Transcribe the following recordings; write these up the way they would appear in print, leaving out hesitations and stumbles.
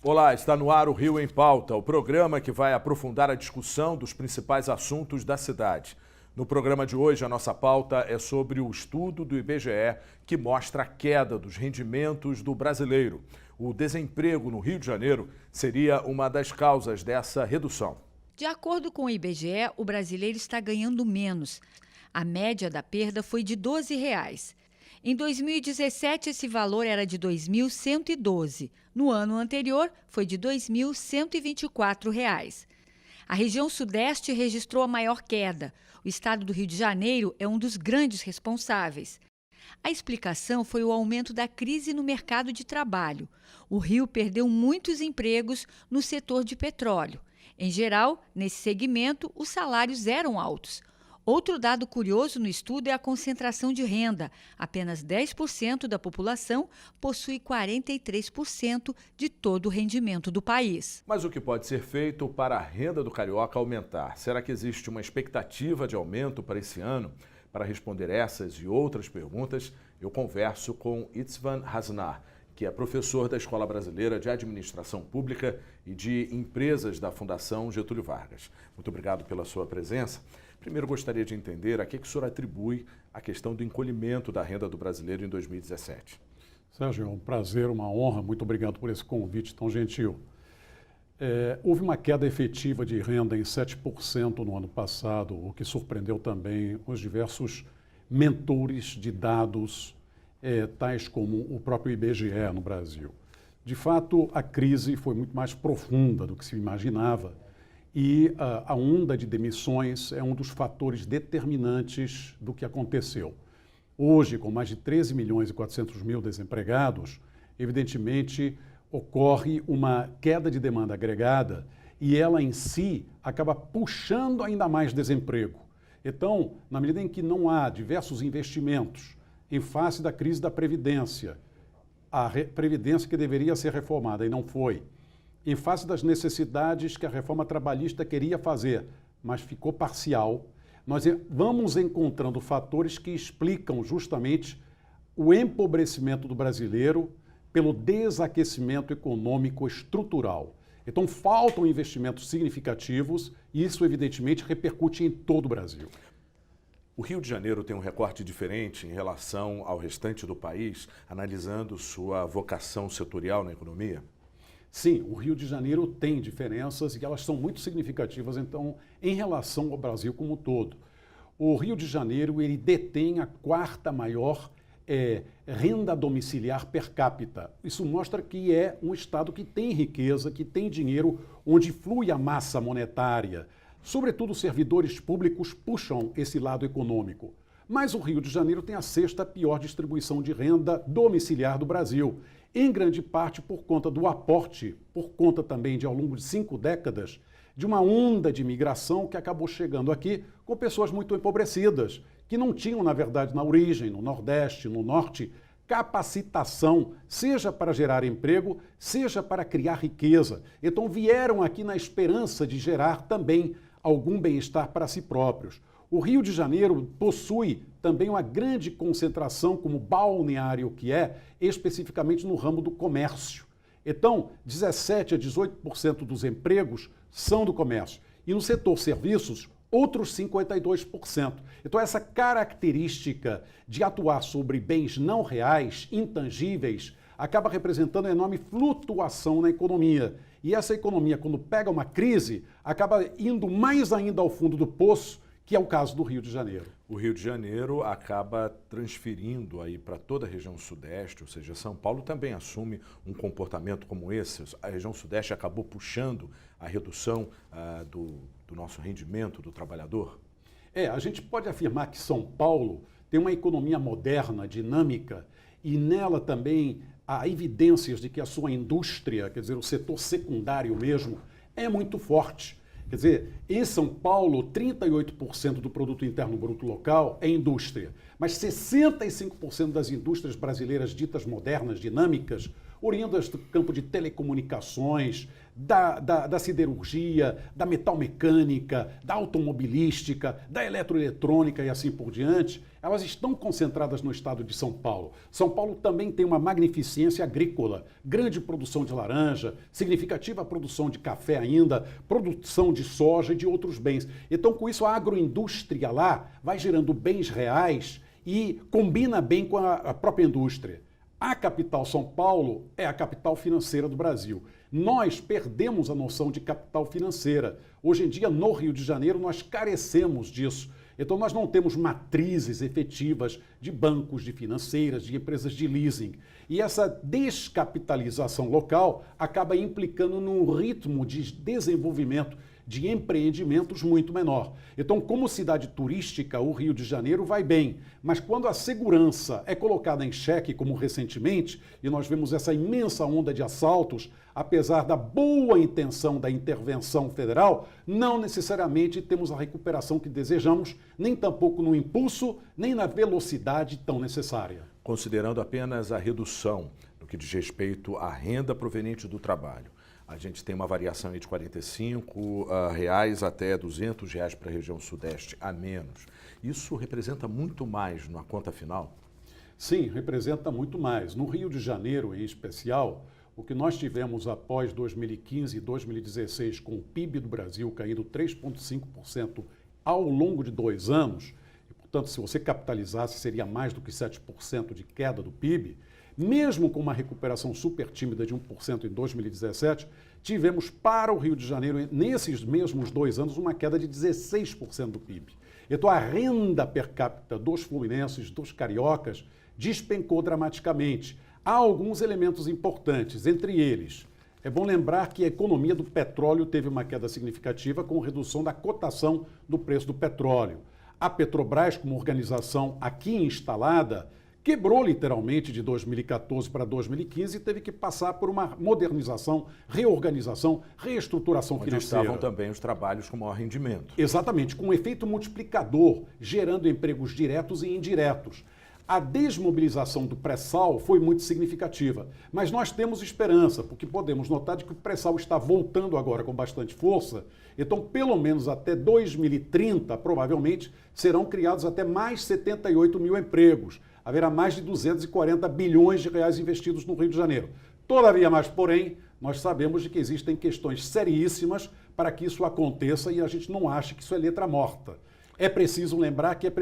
Olá, está no ar o Rio em Pauta, o programa que vai aprofundar a discussão dos principais assuntos da cidade. No programa de hoje, a nossa pauta é sobre o estudo do IBGE que mostra a queda dos rendimentos do brasileiro. O desemprego no Rio de Janeiro seria uma das causas dessa redução. De acordo com o IBGE, o brasileiro está ganhando menos. A média da perda foi de R$ 12. Em 2017, esse valor era de R$ 2.112. No ano anterior, foi de R$ 2.124. A região Sudeste registrou a maior queda. O estado do Rio de Janeiro é um dos grandes responsáveis. A explicação foi o aumento da crise no mercado de trabalho. O Rio perdeu muitos empregos no setor de petróleo. Em geral, nesse segmento, os salários eram altos. Outro dado curioso no estudo é a concentração de renda. Apenas 10% da população possui 43% de todo o rendimento do país. Mas o que pode ser feito para a renda do carioca aumentar? Será que existe uma expectativa de aumento para esse ano? Para responder essas e outras perguntas, eu converso com Itzvan Hasnar, que é professor da Escola Brasileira de Administração Pública e de Empresas da Fundação Getúlio Vargas. Muito obrigado pela sua presença. Primeiro, gostaria de entender a que o senhor atribui a questão do encolhimento da renda do brasileiro em 2017. Sérgio, é um prazer, uma honra. Muito obrigado por esse convite tão gentil. Houve uma queda efetiva de renda em 7% no ano passado, o que surpreendeu também os diversos mentores de dados, tais como o próprio IBGE no Brasil. De fato, a crise foi muito mais profunda do que se imaginava e a onda de demissões é um dos fatores determinantes do que aconteceu. Hoje, com mais de 13 milhões e 400 mil desempregados, evidentemente ocorre uma queda de demanda agregada e ela em si acaba puxando ainda mais desemprego. Então, na medida em que não há diversos investimentos em face da crise da Previdência, a Previdência que deveria ser reformada e não foi, em face das necessidades que a reforma trabalhista queria fazer, mas ficou parcial, nós vamos encontrando fatores que explicam justamente o empobrecimento do brasileiro pelo desaquecimento econômico estrutural. Então, faltam investimentos significativos e isso, evidentemente, repercute em todo o Brasil. O Rio de Janeiro tem um recorte diferente em relação ao restante do país, analisando sua vocação setorial na economia? Sim, o Rio de Janeiro tem diferenças e elas são muito significativas, então, em relação ao Brasil como um todo. O Rio de Janeiro, ele detém a quarta maior renda domiciliar per capita. Isso mostra que é um estado que tem riqueza, que tem dinheiro, onde flui a massa monetária. Sobretudo, os servidores públicos puxam esse lado econômico. Mas o Rio de Janeiro tem a sexta pior distribuição de renda domiciliar do Brasil, em grande parte por conta do aporte, por conta também de, ao longo de 5 décadas, de uma onda de imigração que acabou chegando aqui com pessoas muito empobrecidas, que não tinham, na verdade, na origem, no Nordeste, no Norte, capacitação, seja para gerar emprego, seja para criar riqueza. Então vieram aqui na esperança de gerar também algum bem-estar para si próprios. O Rio de Janeiro possui também uma grande concentração como balneário que é, especificamente no ramo do comércio. Então, 17% a 18% dos empregos são do comércio. E no setor serviços, outros 52%. Então, essa característica de atuar sobre bens não reais, intangíveis, acaba representando uma enorme flutuação na economia. E essa economia, quando pega uma crise, acaba indo mais ainda ao fundo do poço, que é o caso do Rio de Janeiro. O Rio de Janeiro acaba transferindo aí para toda a região sudeste, ou seja, São Paulo também assume um comportamento como esse. A região sudeste acabou puxando a redução do nosso rendimento do trabalhador? A gente pode afirmar que São Paulo tem uma economia moderna, dinâmica, e nela também há evidências de que a sua indústria, quer dizer, o setor secundário mesmo, é muito forte. Quer dizer, em São Paulo, 38% do produto interno bruto local é indústria, mas 65% das indústrias brasileiras ditas modernas, dinâmicas, oriundas do campo de telecomunicações, da siderurgia, da metalmecânica, da automobilística, da eletroeletrônica e assim por diante, elas estão concentradas no estado de São Paulo. São Paulo também tem uma magnificência agrícola, grande produção de laranja, significativa produção de café ainda, produção de soja e de outros bens. Então, com isso, a agroindústria lá vai gerando bens reais e combina bem com a própria indústria. A capital São Paulo é a capital financeira do Brasil. Nós perdemos a noção de capital financeira. Hoje em dia, no Rio de Janeiro, nós carecemos disso. Então, nós não temos matrizes efetivas de bancos, de financeiras, de empresas de leasing. E essa descapitalização local acaba implicando num ritmo de desenvolvimento de empreendimentos muito menor. Então, como cidade turística, o Rio de Janeiro vai bem, mas quando a segurança é colocada em xeque, como recentemente, e nós vemos essa imensa onda de assaltos, apesar da boa intenção da intervenção federal, não necessariamente temos a recuperação que desejamos, nem tampouco no impulso, nem na velocidade tão necessária. Considerando apenas a redução no que diz respeito à renda proveniente do trabalho, a gente tem uma variação aí de R$45 até R$200 para a região sudeste a menos. Isso representa muito mais na conta final? Sim, representa muito mais. No Rio de Janeiro, em especial, o que nós tivemos após 2015 e 2016, com o PIB do Brasil caindo 3,5% ao longo de 2 anos, e, portanto, se você capitalizasse, seria mais do que 7% de queda do PIB, mesmo com uma recuperação super tímida de 1% em 2017, tivemos para o Rio de Janeiro, nesses mesmos 2 anos, uma queda de 16% do PIB. Então, a renda per capita dos fluminenses, dos cariocas, despencou dramaticamente. Há alguns elementos importantes, entre eles, é bom lembrar que a economia do petróleo teve uma queda significativa com redução da cotação do preço do petróleo. A Petrobras, como organização aqui instalada, quebrou literalmente de 2014 para 2015 e teve que passar por uma modernização, reorganização, reestruturação onde financeira. Estavam também os trabalhos com maior rendimento. Exatamente, com um efeito multiplicador, gerando empregos diretos e indiretos. A desmobilização do pré-sal foi muito significativa, mas nós temos esperança, porque podemos notar de que o pré-sal está voltando agora com bastante força, então pelo menos até 2030, provavelmente, serão criados até mais 78 mil empregos. Haverá mais de 240 bilhões de reais investidos no Rio de Janeiro. Todavia, mas porém, nós sabemos de que existem questões seríssimas para que isso aconteça e a gente não acha que isso é letra morta. É preciso lembrar que é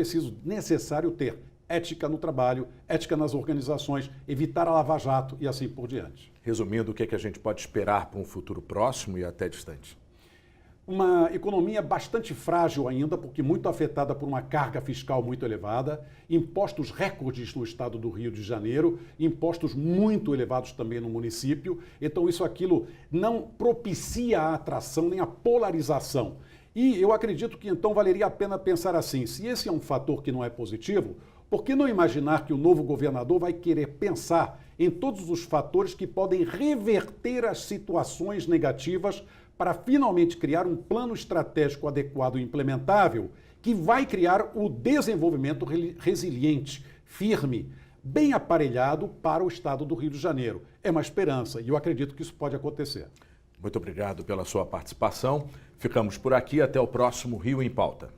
necessário ter ética no trabalho, ética nas organizações, evitar a lava-jato e assim por diante. Resumindo, o que é que a gente pode esperar para um futuro próximo e até distante? Uma economia bastante frágil ainda, porque muito afetada por uma carga fiscal muito elevada, impostos recordes no estado do Rio de Janeiro, impostos muito elevados também no município. Então aquilo não propicia a atração nem a polarização. E eu acredito que então valeria a pena pensar assim, se esse é um fator que não é positivo, por que não imaginar que o novo governador vai querer pensar em todos os fatores que podem reverter as situações negativas para finalmente criar um plano estratégico adequado e implementável que vai criar o desenvolvimento resiliente, firme, bem aparelhado para o estado do Rio de Janeiro. É uma esperança e eu acredito que isso pode acontecer. Muito obrigado pela sua participação. Ficamos por aqui. Até o próximo Rio em Pauta.